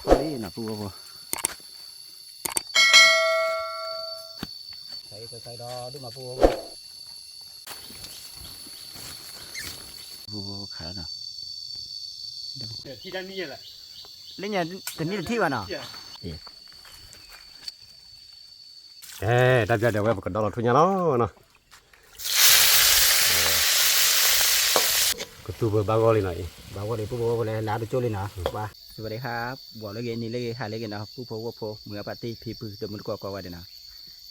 thôi là phù vô thấy đó đúng mà phù vô khá nàoที่ด้านนี้แหละ lấy nhà tình như thi vào nào ได้เดี๋ยวไว้ประกันดอลลาร์ทุนยาเนาะก็ตัวบางกอลีหน่อยบางกอลีพวกพวกอะไรลาดูโจลีนะว่าสวัสดีครับบอกเลยนี่เลยหาเลยกันนะผู้พบเมื่อปาร์ตี้พีปืนเดิมมันก็ว่าเดี๋ยวนะ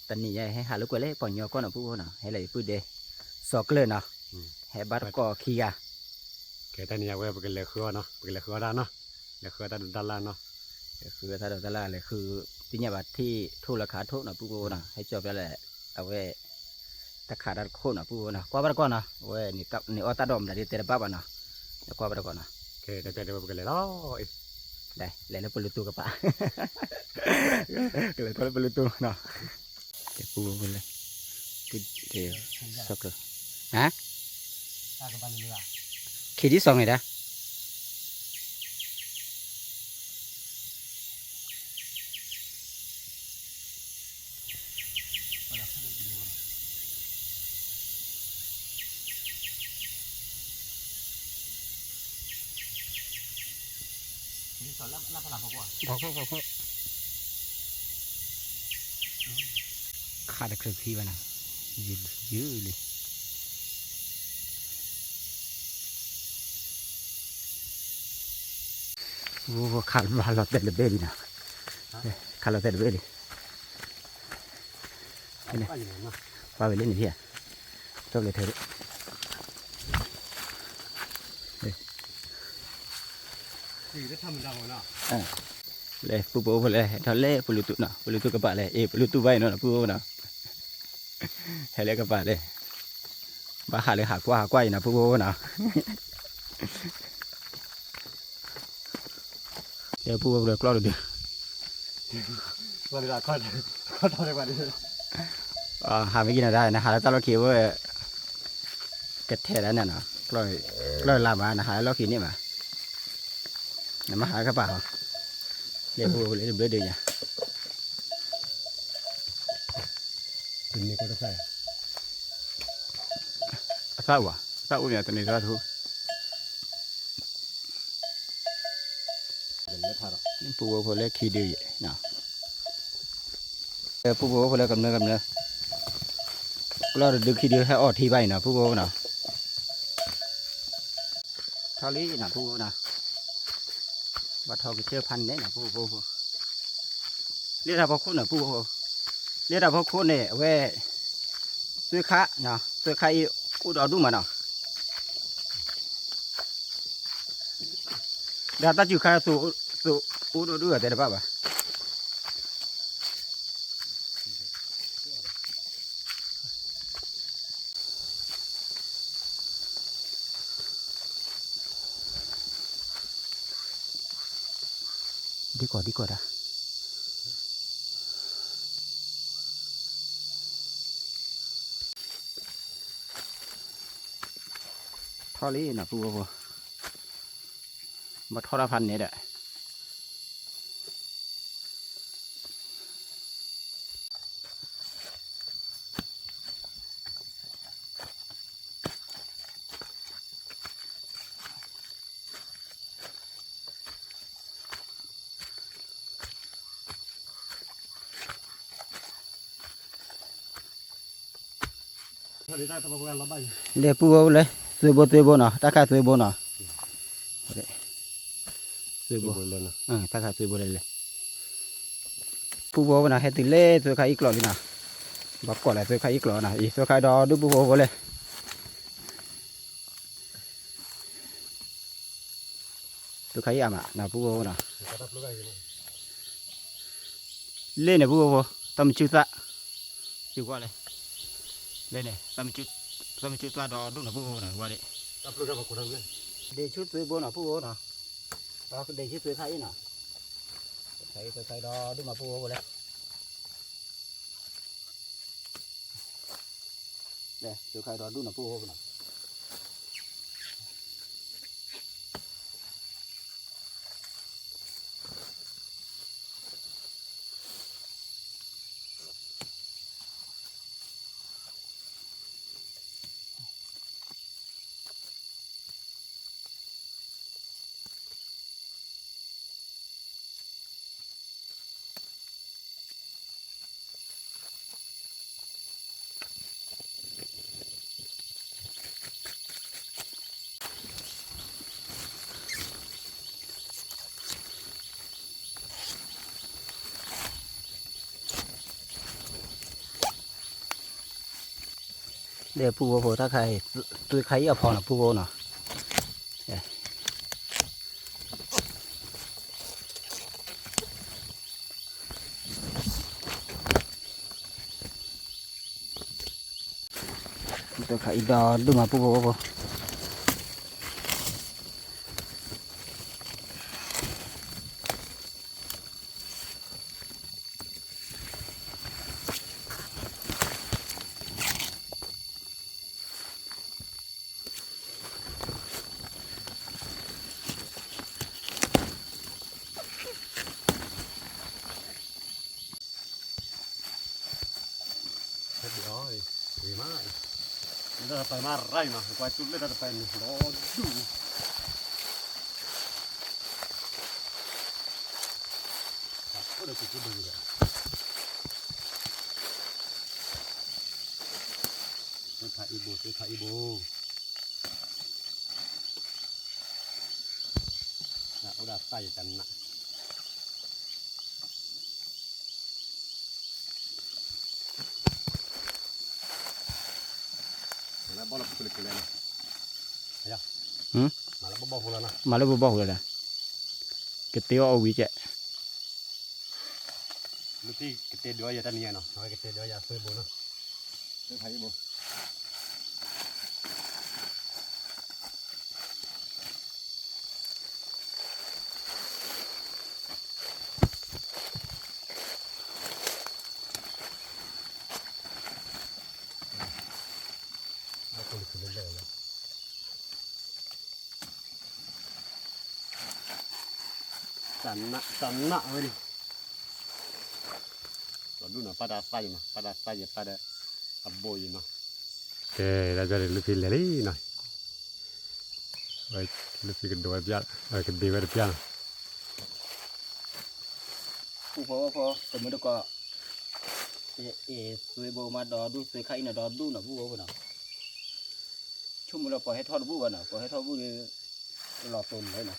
ตอนนี้ให้หาลูกเลยปล่อยยอก้อนนะผู้นะให้เลยปืนเดสอกเลยนะให้บัตรก็ขี้อ่ะแค่ตอนนี้ไว้ประกันเลยคือเนาะประกันเลยคือด้านเนาะเลยคือด้านล่างเนาะคือถ้าเราจะล่าเลยคือที่เนี่ยบัตรที่ทุราคาทุกนะผู้นะให้จบแล้วแหละเอาไว้ถ้าขาดโค่นนะผู้นะกว่าบัตรก่อนนะเว้ยนี่ออตาดอมนะที่เตะบ้านะแล้วกว่าบัตรก่อนนะโอเคเดี๋ยวประกันเลยเนาะได้แล้วปลุกตัวกับปะเลยพอปลุกตัวเนาะเดี๋ยวปูเลยเดี๋ยวสักฮะขีดที่สองไงนะบอกขาดเครื่องที่วะนะยืดเลยโอ้ขาดมาหลอดเต็มเลยเบลีนะขาดหลอดเต็มเลยเบลีนี่ว่าไปเล่นนี่พี่อะชอบเลยเธอได้ทำดังเนาะเลยปูเลยทะเลปูลุตุนะปูลุตุกับปะเลยปูลุตุไว้เนาะปูนะให้เลยกับปะเลยบ้าหาเลยหากว่านะปูนะเดี๋ยวปูเลยกล้าดูดิวันนี้ก็ทำได้กว่านี้หาไม่กินได้นะหาแล้วตลอดคิวว่ากระเทศแล้วเนี่ยนะกล้าลามานะหาแล้วคิดนี่มาเนี่ยมาหากระเป๋าเดี๋ยวปูเลยเบื่อเดือยเนี่ยตัวนี้ก็จะใส่เศร้าเนี่ยตัวนี้เศร้าทุกปูพอเล็กขี้ดื้อเนาะปูพอเล็กกำเนิดเราดึกขี้ดื้อให้ออดที่ใบเนาะปูเนาะเท่านี้นะปูนะว่าทอไปเชื่อพันเนี่ยนะปูเรียกเราพอคุณนะปูเรียกเราพอคุณเนี่ยเว้ยซื้อข้าเนาะซื้อข้าอีอุดรดูมาเนาะเดี๋ยวตาจิ้วข้าสู่อุดรดูแต่เดี๋ยวป่ะดีกว่านะท่อนี้นะปูมาท่อละพันเนี่ยแหละเดี๋ยวปูเลยซื้อโบเนาะตาขาซื้อโบเนาะซื้อโบเลยนะตาขาซื้อโบเลยปูโบนะให้ติเล่ซื้อขาอีกหลอดเลยนะบอกก่อนเลยซื้อขาอีกหลอดนะอีซื้อขาดอดูปูโบเลยซื้อขาอีอ่ะนะปูโบนะเล่นเนี่ยปูโบทำชื่อซะชื่อว่าเลยเล่นเนี่ยทำชื่อซะดอดูนะปูโบนะว่าเลยเดี๋ยวชุดซื้อโบนะปูโบนะเราเดี๋ยวชุดซื้อขาอีนะใส่ดอดูมาปูโบเลยเดี๋ยวซื้อขาดอดูนะปูโบนะ để phu vô phổ ta khai tôi khai ở phòng là phu vô nè tôi khai đo đúng mà phu vô hết rồi vì má nó phải mà ray mà qua chút nữa nó phải nó đủ có được cái gì vậy tôi thấy ibu nah udah tay kan nak mana bola kulit kulit ayah malah bobok pula nah mà nó bốc rồi nè cái tiêu ao bị chạy nanti kita dua ya tadi ya no kita dua ya ibu no tôi thấy ibu sana ini. Lalu na pada saja pada aboy no. Oke, dah jadi lebih lari no. Baik, lebih kedua biar, kedua biar. phu vô từ mới được có suy bồ mà đò đu suy khai là đò đu là phu vô nè chung là bỏ hết thọ phu vào nè bỏ hết thọ phu thì lọt tồn đấy nè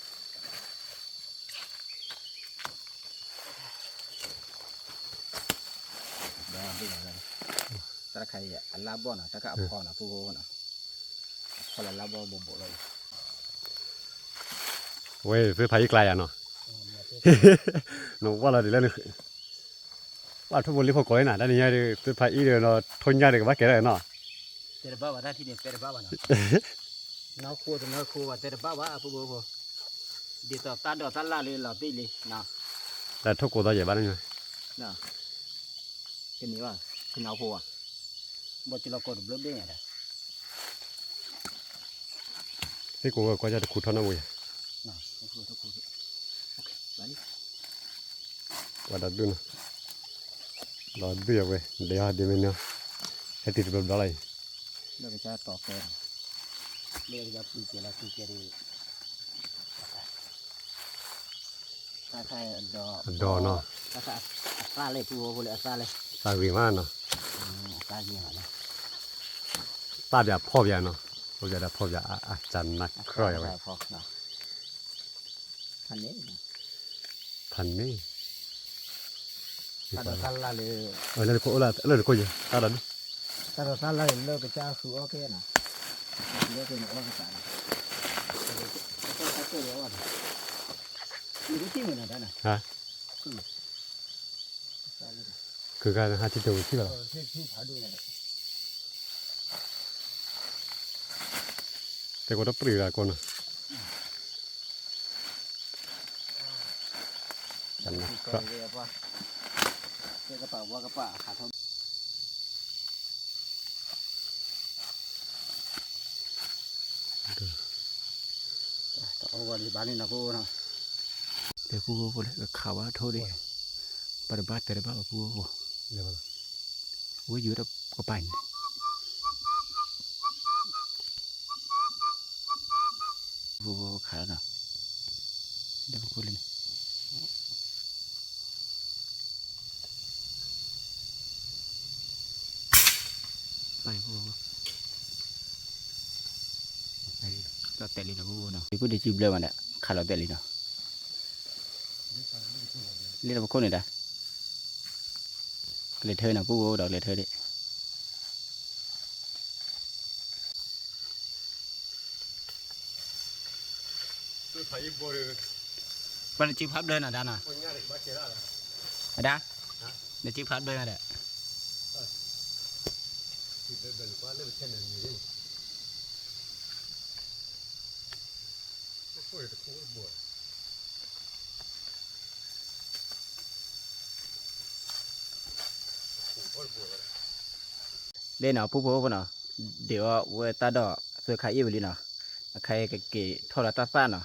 ta khai lá bò nè ta cả ấp nè phu vô nè còn là lá bò bộ rồi Ôi, phải phải cái này à nó. Nó quá là đi lên. Quá thua boli phô nè, đây này phải phải ý rồi nó thôi nhá được cái bát cái này nó. tê ba vào đây thì tê ba vào nè nó khô và tê ba vào phu vô đi tao ta đỏ ta la lên là tê lên nè Là thuốc của tao vậy bán rồi. nè cái này vào cái nào khô à một chỉ là cột bướm bên này Cái của qua cho được cút nó mùi. nè khô ok bán đi Và đặt đun. Đó đưa về để hạt đi bên nhau. Hết thịt bắp đó này. đây là cha tỏ kèm đây là phi kia đi ta khai Đỏ nó. ta khai xa lên phu vô lại xa lên Sao vì mà nó. xa gì hả Ta bị phô vậy nó. Bây giờ đã phô vậy chăn nát khơi vậy. Thành này. ta đỏ xa la lên Lên cô gì? Ta đánh. ta đỏ xa lên lơ cái cha khử ok nè lơ cái nó cái chả cái đó à cái gì mà nè nè Hả? Cứ cái hai chiếc đầu chứ nào. Thế có đắp bự là con à? Chẳng nào. cái bả khá thông tao qua đi bán đi nào cô nào để cô vô lại khảo á thôi đi bà tê bà cô vô với dưới đó có bánh vô khá nào để cô lên bánh vôเราเตะลีนะพูนะกูได้ชิบเลยมันเนี่ยขาเราเตะลีนะเรียกว่าคนไหนได้เลยเธอนะพูดอกเลยเธอดิ อีบัวเลย ปันจิพับเดินอ่ะด้านน่ะ คนง่ายเลยบ้าเกล้าเลย อะด้าเดี๋ยวจิพับเดินอ่ะเด้อ ที่เดินกว่าเริ่มเช่นนั้นนี่ก็ช่วยตะคุบบัว เล่นเนาะผู้ผู้เนาะเดี๋ยวเวตาดอเสือขายอีบลีเนาะใครเก๋ทอดตาซ่าเนาะ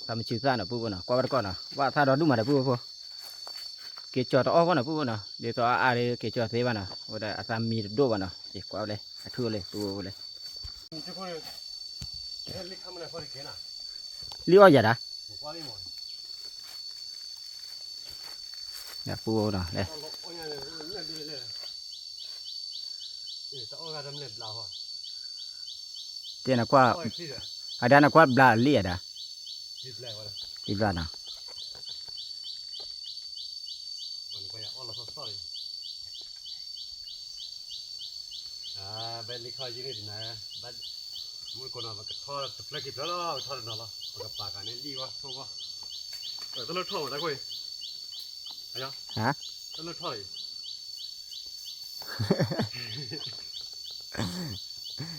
ทำชื่อซ่าเนาะผู้ผู้เนาะกว่าวันก่อนเนาะว่าถ้าดอดูมาได้ผู้ผู้เก๋จอดอ้อวะเนาะผู้ผู้เนาะเดี๋ยวตัวอะไรเก๋จอดเซวะเนาะว่าได้อาซามีดูวะเนาะเก๋กว่าเลยทั่วเลยผู้ผู้เลย จะคนเฮ้ยลิขมันอะไรพอดีแค่น่ะ เลี้ยวอย่าด้ กว่าไม่หมด เนี่ยผู้เนาะเลย ต้องล็อกอ้อยเลยเนี่ยดีเลยจะอ้อยกันเน็ตเราอ่ะ เจ้าน่ะกว่า อ้อยที่เด้อ อะด้าน่ะกว่าบลาเลียด้ ดีแล้ววะ อีบลาเนาะ มันก็อยากอ้อยเราสดๆเป็นลิขยิงได้ดีนะบัดมือคนเราก็ทอดตะเกียบกิบแล้วทอดนอนแล้วมันก็ปากกันนี่ดีวะถูกวะต้องเลือกทอดนะคุยอะไรอ่ะ ฮะ ต้องเลือกทอด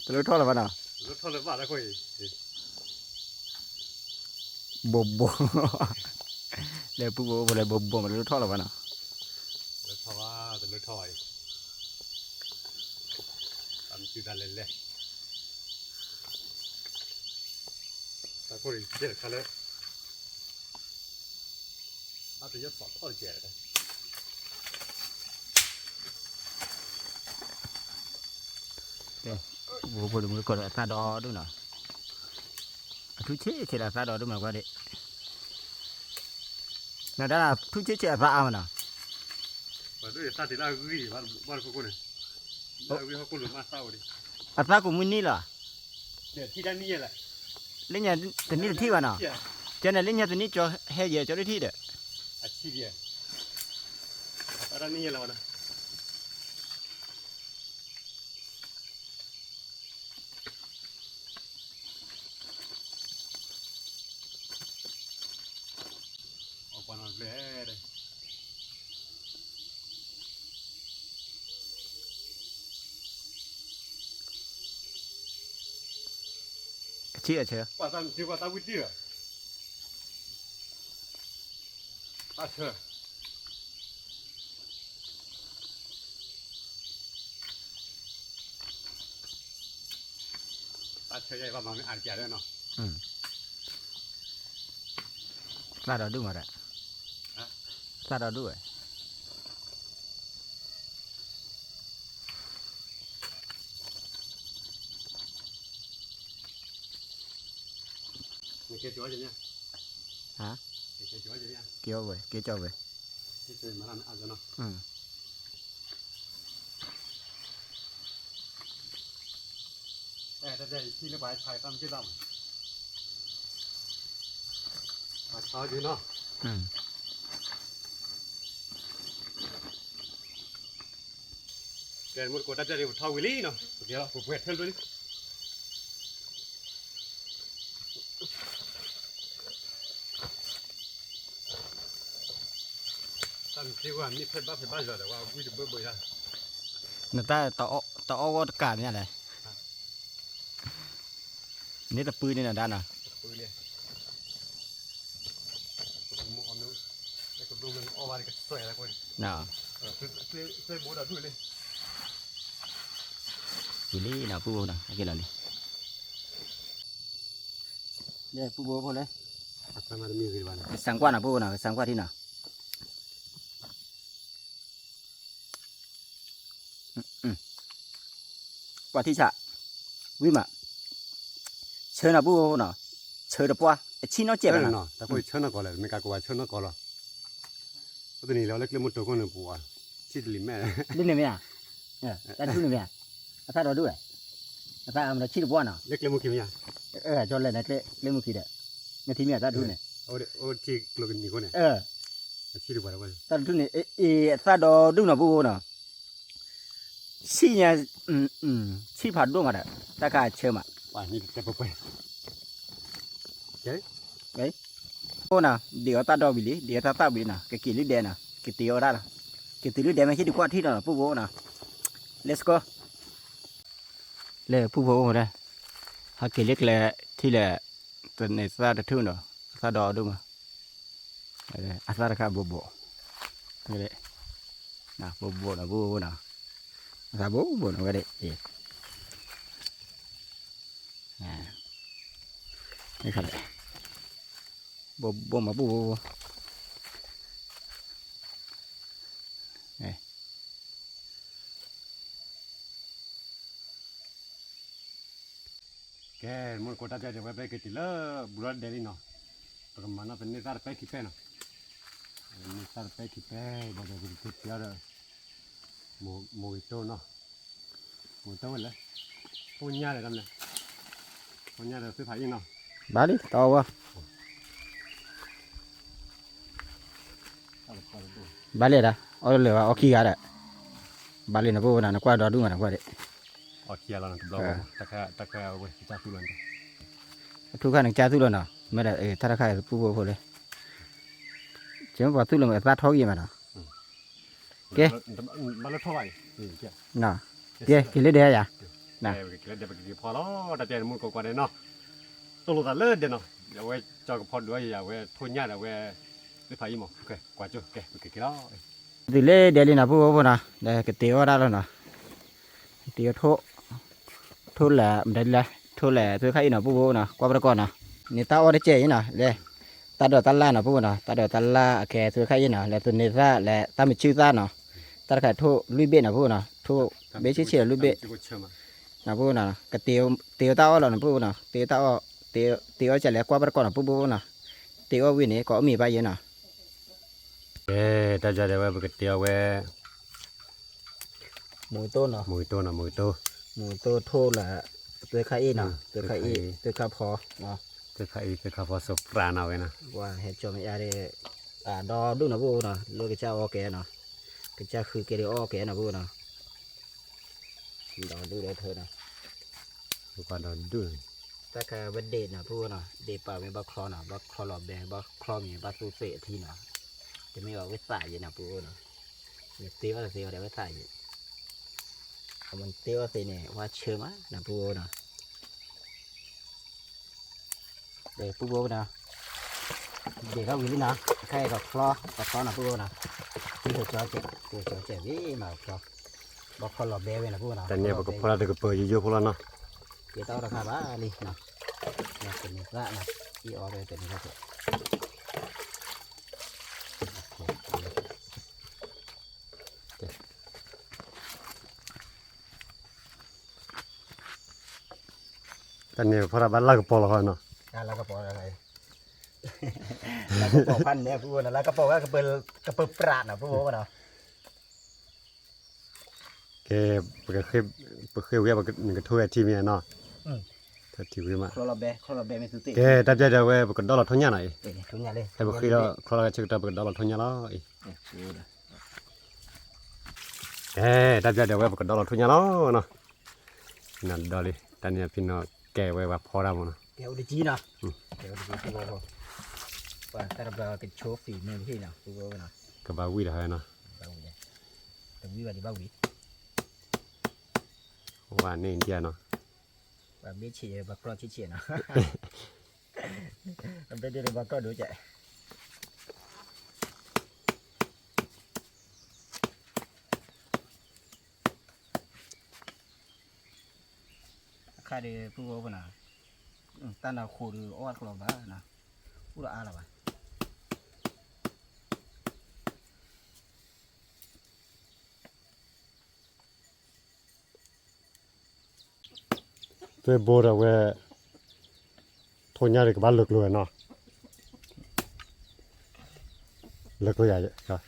จะรู้ทอดหรือเปล่าเนาะ เลือกทอดเลยว่านะคุย บ่บ่เดี๋ยวผู้ผู้บ่เลยบ่บ่มันรู้ทอดหรือเปล่าเนาะ เลือกทอดว่าจะเลือกทอดตามชื่อดันเลยแต่คุยเจ็ดกันเลยอาจจะยัดสอดทอดเจ็ดเลย บ่บ่ดูมือกดซาดอดูเนาะทุเชเชลาซาดอดูมากว่าดิน่ะด้าทุเชเชซาอามาเนาะ ว่าด้วยตาติลากุยบ้านพวกคนเนี่ยลากุยเขาคนหรือมาเศร้าดิ อาซากูมุนนี่ล่ะ เดี๋ยวที่ด้านนี้แหละ เล่นเนี่ยตอนนี้ที่ว่าเนาะเจ้าเนี่ยเล่นเนี่ยตอนนี้จอเฮเยจอได้ที่เด้อ อาชีพเนี่ยด้านนี้แหละวะนะออกไปนอนเลย เชื่อเชื่อ ว่าตามที่ว่าตามวิธีอะตาเชื่อตาเชื่อใหญ่ว่ามันอ่านแก่ด้วยเนาะ ซาดอดูมาได้ซาดอดูเอ้ มีเกจอยอย่างเนี้ย ฮะ เกจอยอย่างเนี้ย เกี่ยวเว้ยเกี่ยวจอเว้ย ที่เป็นมาทำอ่านกันเนาะแต่ที่ระบายชายตามที่ดำมาเช้าอยู่เนาะเกิดมุดกดได้เดี๋ยวเท่าวิลี่เนาะเดี๋ยวผมเวทเท่าด้วยตามที่ว่ามีเพื่อนบ้านเลยแต่ว่าวิ่งเบื่อได้ น่ะตาตออก็กาดเนี่ยแหละนี่ตะปืนนี่น่ะด้านน่ะ ปืนเลยผมมองนู้นแล้วก็ดูมันออกมาก็สวยแล้วคน น่ะ ช่วยบูดาด้วยเลย อยู่นี่น่ะผู้น่ะโอเคแล้วนี่เนี่ยผู้บ่พอเลย อามามีกี่วัน สังกว่าน่ะผู้น่ะสังกว่าที่น่ะว่าที่ฉะวิมะเชิญน่ะผู้น่ะเชิญตะปัวชิ้นน้อเจ็บน่ะ เนาะแต่พอเชิญนักก่อนเลยไม่กล้ากว่าเชิญนักก่อนหรอก็ตัวนี้เราเล็กเล็กมุดตัวคนหนึ่งปัวชิดลิมแม่ ลิ้นเนี่ยมั้ยแต่ทุนเนี่ยอาซาดอดูอาซาเอามาชิ้นตะปัวน่ะ เล็กเล็กมุดกี่มั้ย จอเลยนะเล่มขี้เด้เนี่ยที่เมียตาดูเนี่ย โอ้จีกลัวกันมีคนเนี่ยชิดดูไปแล้ววัน ตาดูเนี่ยซาดอดูน่ะผู้น่ะชี้เนี่ยชี้ผ่านดวงอ่ะตะกาเชื่อมา ว่านี่จะไปเจ๊ đấy cô nào điều ta đo bị lý điều ta bị nào cái kỳ lý đen nào cái tiêu ra là cái tiêu lý đen mà khi đi qua thi nào phụ vô nào let's go lệ phụ vô rồi đây hai cái liếc lệ thi lệ tuần này ra được thương rồi ra đo đúng không đây ra được bộ bộ đây nào bộ nào bộ nào ra bộ nào cái đấy đây khá đấy bộ mà bộ này cái muốn cô ta chơi về cái tí lơ bùrọ̀ đây đi nó còn mà nó phải nên ra được cái kịp nào nên ra được cái kịp bao giờ cũng kịp giờ rồi mùi tô nó mùi tô vậy phun nha để làm này phun nha đểซื้อphải gì nào bá đi to quá bá liền à ở lửa ở kia đấy bá liền là vô nào nó qua đó đúng rồi nó qua đấy ở kia là nó cũng đâu ta khai với cha tu luôn thu khai nó cha tu luôn nào mới là ta khai phụ vô đấy chứ vào tu luôn ra tháo gì mà nào cái mà nó tháo vậy nào kia cái lấy đây à nè cái lấy đâyพอแล้วแต่เจนมันก็กว่าได้เนาะตัวลูกตาเลิศเด้เนาะอย่าไว้จอกับพอด้วยอย่าไว้ทุนยาอย่าไว้ซื้อไผ่หมอโอเคกว่าจุโอเคกี่แล้ว thì lấy đây là phụ vô nào đây cái tiêu ra rồi nào tiêu thô là đây là thô là tôi khai nào phụ vô nào qua bên con nào người ta ở đây chơi nào đây ta đỡ ta la nào phụ vô nào ta đỡ ta la kẻ tôi khai nào là tôi nề ra là ta mới chữ ra nào ta khai thô lui bên nào phụ vô nào thô bé chỉ lui bên nào phụ vô nào cái tiêu tao là nào phụ vô nào tiêu chạy lại qua bên con nào phụ vô nào tiêu ở bên này có mì bao nhiêu nào ta giờ đây cái tiêu về mùi tô nào mùi tô thô là tôi khai nào tôi khai phò nào tôi khai phò sụp ra nào vậy nè wow hết cho mày ra đây đo đúng là vô nào lôi cái chao ok nào cái chao khử cái điều ok nào vô nào đo đúng đấy thôi nào còn đo đúng ta khai vấn đề nào vô nào để bảo mình bác kho nào bác kho lò bè bác kho mình bác tu sệ thì nào thì mình bảo cái xài gì nào vô nào mình tiêu là tiêu để cái xài gì mình tiêu thì này hoa chớm á là vô nào để vô nào để các vị nào khai gặp kho là vô nào thì cho trẻ với mà kho bọc kho lò bé về là vô nào tên này bọc kho là được bơi gì vô kho là nó cái tao đã khai bá đi nào là cái này ra nào đi ở đây cái này ra tên này phá ra bán lá cái bò là thôi nó lá cái bò là này lá cái bò pan này vô nào lá cái bò cái bờ prat nào vô nào cái khêu cái thui chi mẹ nó thật chi mà kho lò bé mình tự tiện cái ta chơi về cái đó là thôn nhà này thôn nhà đây cái khi đó kho là chơi cái đó là thôn nhà đó cái ta chơi về cái đó là thôn nhà đó nó nè đó đi ta nhà pin nó kẹo về và phò ra mà nó kéo đi chi nào kéo đi chi vô và ta là cái chỗ phỉ mình thế nào vô nào cái bao quý là nó từng quý vào đi bao quý và nên kia nó và biết chỉ bà con chỉ nào bây giờ bà con đối chạy khai đi phụ vô nào ta nào khổ được oan khổ bá nào phụ là là vậy tôi bố ra về thôn nhà thì cái bán lực luôn nó lực luôn vậy rồi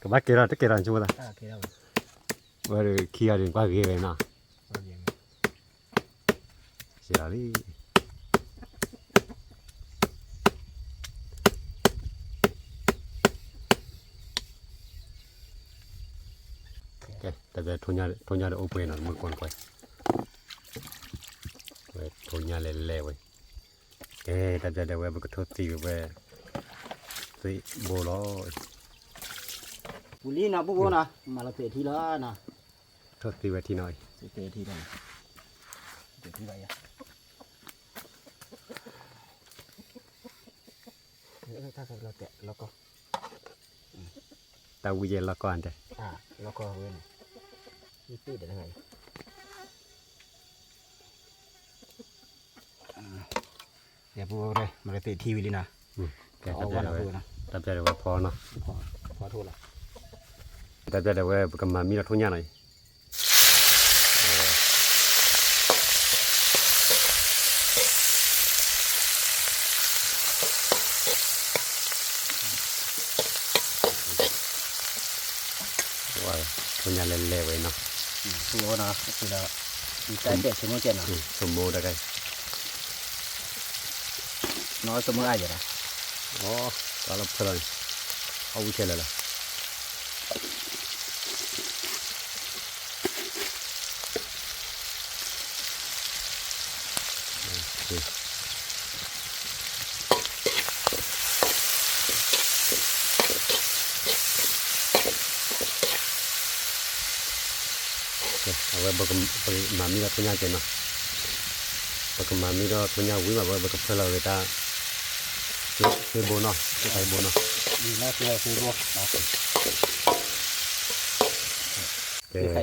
cái bác kia ra tất kia ra chúng ta rồi kia thì qua kia về nó xả đi ok tại vì thôn nhà đã open rồi mới còn quay thôn nhà lẻ lẻ vậy แต่จะได้เว้ยมันก็ทดตีเว้ยตีโบล้อ บุรีนะพวกกูนะมาละเตะทีละนะ ทดตีไว้ที่น้อย เตะทีละเตะทีละอ่ะถ้าเราเตะแล้วก็ ตาวิเยนละก่อนเด้ แล้วก็เว้นนี่ตีได้ยังไงเดี๋ยวพวกเลยมาละเตะทีวีเลยนะ แต่ เอา จะ วัน ได้ ละพว เว้ ก ย นะ แต่จะได้เว้ยพอเนาะ พอโทษละ แต่จะได้เว้ยก็มามีละทุนยาหน่อยว่าทุนยาเล่ๆไว้เนาะ พวกนะคือเรามีใจเด็ดสมมติเจนนะ สมมูได้ไง น้อยสมมติอะไรนะ อ๋อตอนเราเพลินเอาวิเชลเลยล่ะเอาไว้บอกมามีละทุนยาเจนเนาะบอกมามีละทุนยาวิ่งมาไว้บอกเพลินเลยตาซื้อโบเนาะซื้อไทยโบเนาะ ดีนะคือพวกนะคือใคร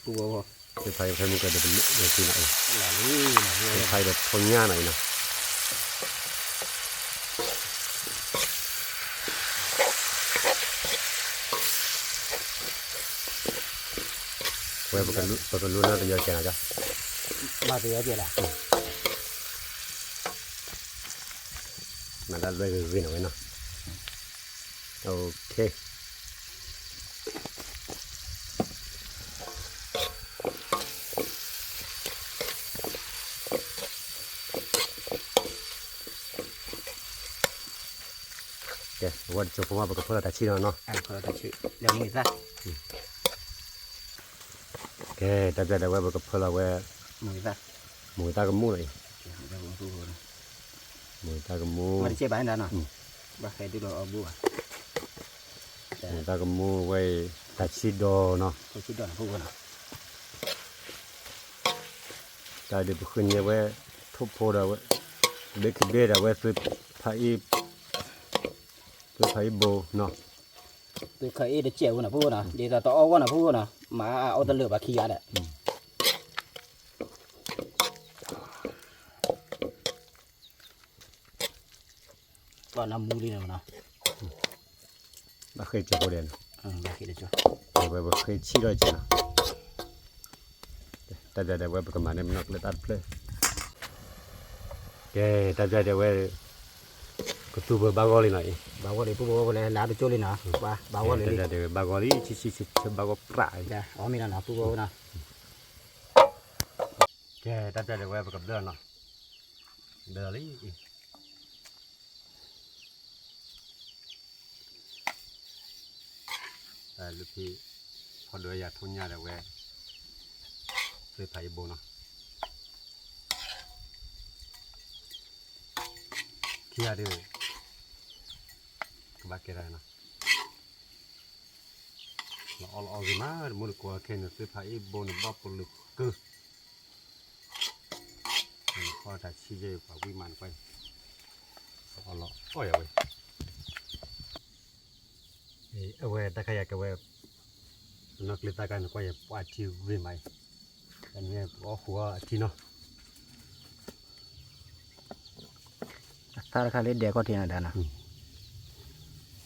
พวก ซื้อไทยไทยมันก็จะเป็นเรื่องที่ไหน หล่อลื่นนะ ซื้อไทยแบบทุนยาไหนเนาะไว้บอกรู้นะจะเยอะแค่ไหนจ้ะ มาเตือนเจล่ะ มันได้เลยวิ่งเอาไว้เนาะโอเควันจบผมว่าบอกกับเพื่อนแต่ชี้เนาะ เขาจะชื่อเรื่องมือซะ โอเคแต่จะได้ไว้บอกกับเพื่อนเราไว้ มือซะ หมูตากับมูเลย เดี๋ยวผมพูด หมูตากับมู มันเจ็บบ้านนั่นเนาะบ้าใครดูเราเอาบัว หมูตากับมูไว้ตัดชีโดเนาะ เขาคิดดอนพูดนะ แต่เดี๋ยวคืนนี้ไว้ทุบโพดเอาไว้เด็กเบี้ยเอาไว้ซื้อไผ่โบเนาะ ตัวใครเดี๋ยวเจ็บนะพูดนะเดี๋ยวต่อเอาวันนะพูดนะมาเอาตะเลือบาขี้ยัดอ่ะตอนน้ำมูลีนะ ไม่เคยเจอโบเดน บาขี้เดี๋ยวจ้ะ ไว้เคยชี้ด้วยจ้ะแต่จะได้ไว้ประมาณนี้มันนักเลยตัดเลยแกแต่จะได้ไว้ก็ตัวบางกอลีหน่อย บ้าวเลยพูดว่าเลยลาดูโจลีนะบ้าวเลย แต่จะได้บางกอลีชิบางกอปลาย จ้ะอ๋อมีนะพูดว่านะ แกแต่จะได้ไว้ประกับเดือนเนาะเดือนนี้แต่ลูกพี่พอเดือยอยากทุนยาได้ไว้ซื้อไผ่โบเนาะเคียดื้อบาเกได้เนาะเราเอาสิมามุดกว่าแค่ซื้อไผ่โบนบ้าปลุกกึพอแต่ชี้เยอะกว่าวิมานไปเอาละโอ้ยเอาไว้เอาไว้ตะขยะกับไว้นักเล่นตะกันก็อย่าปาดที่วิมานอันนี้เอาหัวที่เนาะ ถ้าราคาเล็กเดียวก็เทียนได้นะ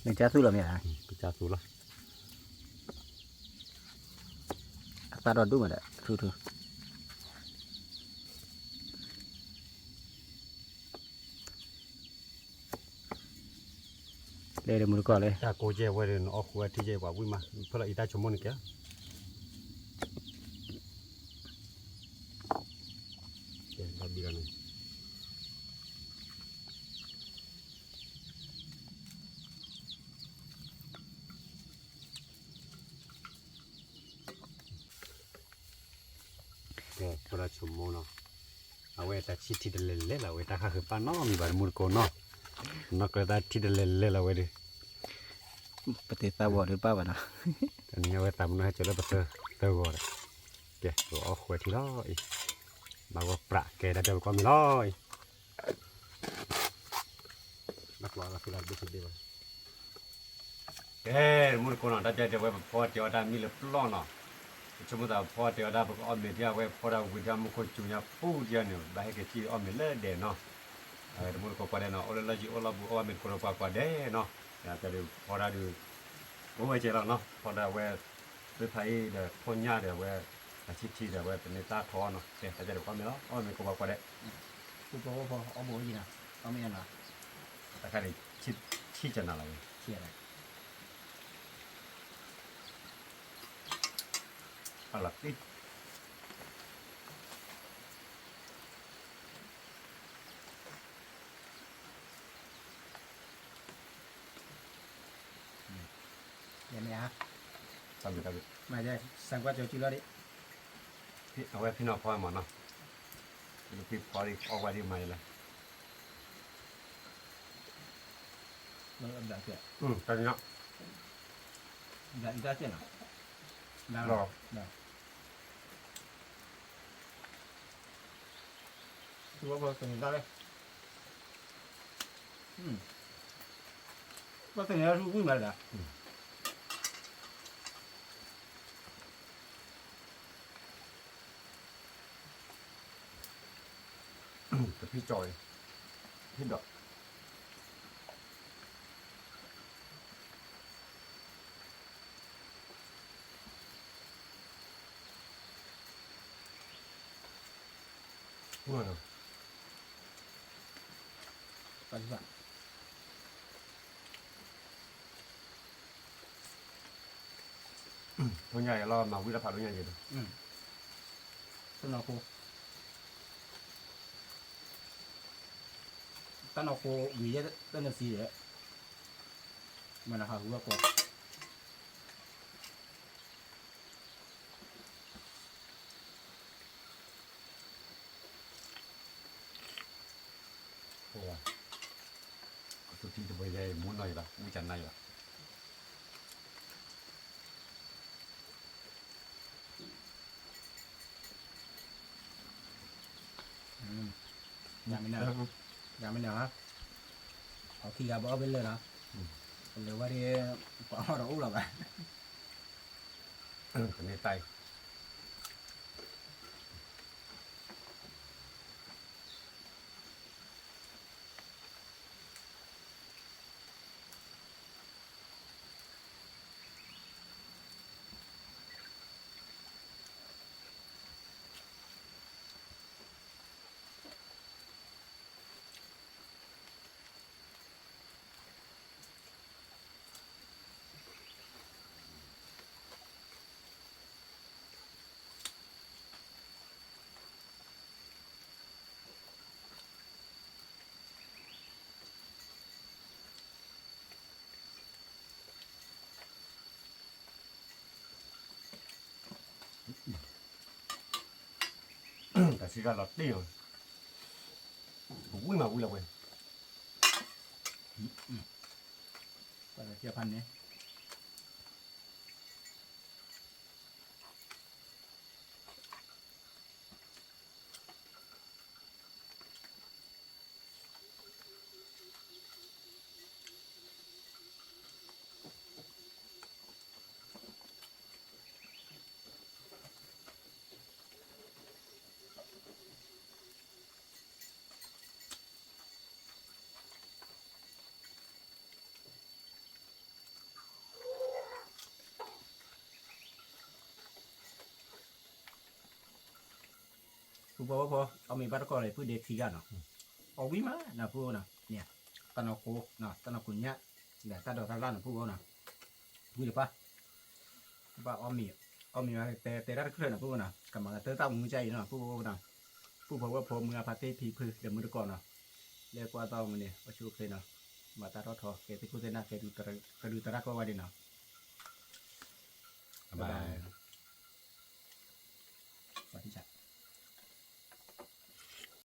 ไม่จ้าสู้หรอเนี่ย ไปจับสูละ ตาดอดดูมาได้สู้เลยเดี๋ยวมือก่อนเลย ถ้าโกเจไว้เดินเอาหัวที่เจกว่าวิมานเพื่ออีตาชมมุนแกเราบีกันเพื่อชมมุนเนาะ เอาไว้แต่ชิดที่เดลเล่ละไว้แต่ข้าคือป้าน้อมีบาดมุดโกนนอกกระดาษที่เดลเล่ละไว้ดิ ปฏิตาบอดหรือเปล่าวะนะ อันนี้เอาไว้ตามน้อยจะได้ปะเตอร์ก่อนแกตัวเอาขวดที่ร้อยบางว่าประแกได้เดี๋ยวก็มีร้อยนักว่าเราคือเราดูสุดดีวะแกมุดโกนได้เดี๋ยวไว้พอเดี๋ยวได้มีเล็บล้อเนาะสมมติว่าพอเดี๋ยวได้พวกออมเดียไว้พอเราวิจารณ์มุขจุนยาปูเดียวเนี่ยได้แค่ที่ออมเล่เด่นเนาะมุดโกนได้เนาะโอเลจีโอลาบุออมเป็นคนละกว่าเด่นเนาะอยากจะดูพอได้ดูโอ้ยเจ๋งแล้วเนาะพอได้ไว้ไปไทยเดี๋ยวพ่นยาเดี๋ยวไว้ชิดเดี๋ยวไว้เป็นในตาทอเนาะเจ๋งแต่จะดูความเนาะออมเป็นคนละกว่าเด่น กูบอกว่าพอเอาโบยนะเอาไม่ยันนะ แต่ใครชิดจะอะไร เชี่ยอะไร อะไรติ ยังไงฮะ ทำอยู่ทำอยู่ มาจะสั่งว่าจะจุดแล้วดิ พี่เอาไว้พี่น้องพ่อหมอเนาะพี่พอดีออกไว้ที่ใหม่เลย เราอันดับเจ้า ตอนนี้เนาะ อันดับเจ้าเนาะได้ รอ ได้คือว่าพอถึงได้เลยว่าถึงแล้วรู้ไหมล่ะ แต่พี่จอยพี่ดอกว่าเนาะ ปัจจุบัน ตัวใหญ่เรามาวิรพัฒน์ตัวใหญ่เลย ต้นเอาโคต้นเอาโควีจะต้นจะสีเลยมันนะครับรู้ว่าโค โอ้ยสุดที่จะไปได้มุ้นหน่อยละมุ้นจันหน่อยละ ยังไม่เนอะยังไม่เนอะเอาขี้กาบอกไปเลยนะหรือว่าที่ปอเราอุ้มเราไป คนนี้ไตแต่สิการเราเตี้ยวิ่งมาวิ่งละเว้ย ก็จะเกี่ยวพันนี้กูบอกว่าพอเอามีบัตรก็เลยพูดเด็กทีกันเนาะเอาวิมานะพูดนะเนี่ยตอนเอาโคเนาะตอนเอาคุณเนี่ยเดี๋ยวถ้าเราทำร้านพูดว่านะพูดหรือปะว่าเอามีมาแต่ได้เคลื่อนนะพูดนะกำลังเตอร์ตั้งมือใจเนาะพูดนะพูดเพราะว่าผมมือพาเต้พีพื้นเดี๋ยวมือก่อนเนาะเรียกว่าต้องมันเนี่ยว่าชูเคยเนาะมาตารอดทอเกติกูเตนะเกดูตระก็ว่าดีเนาะ บาย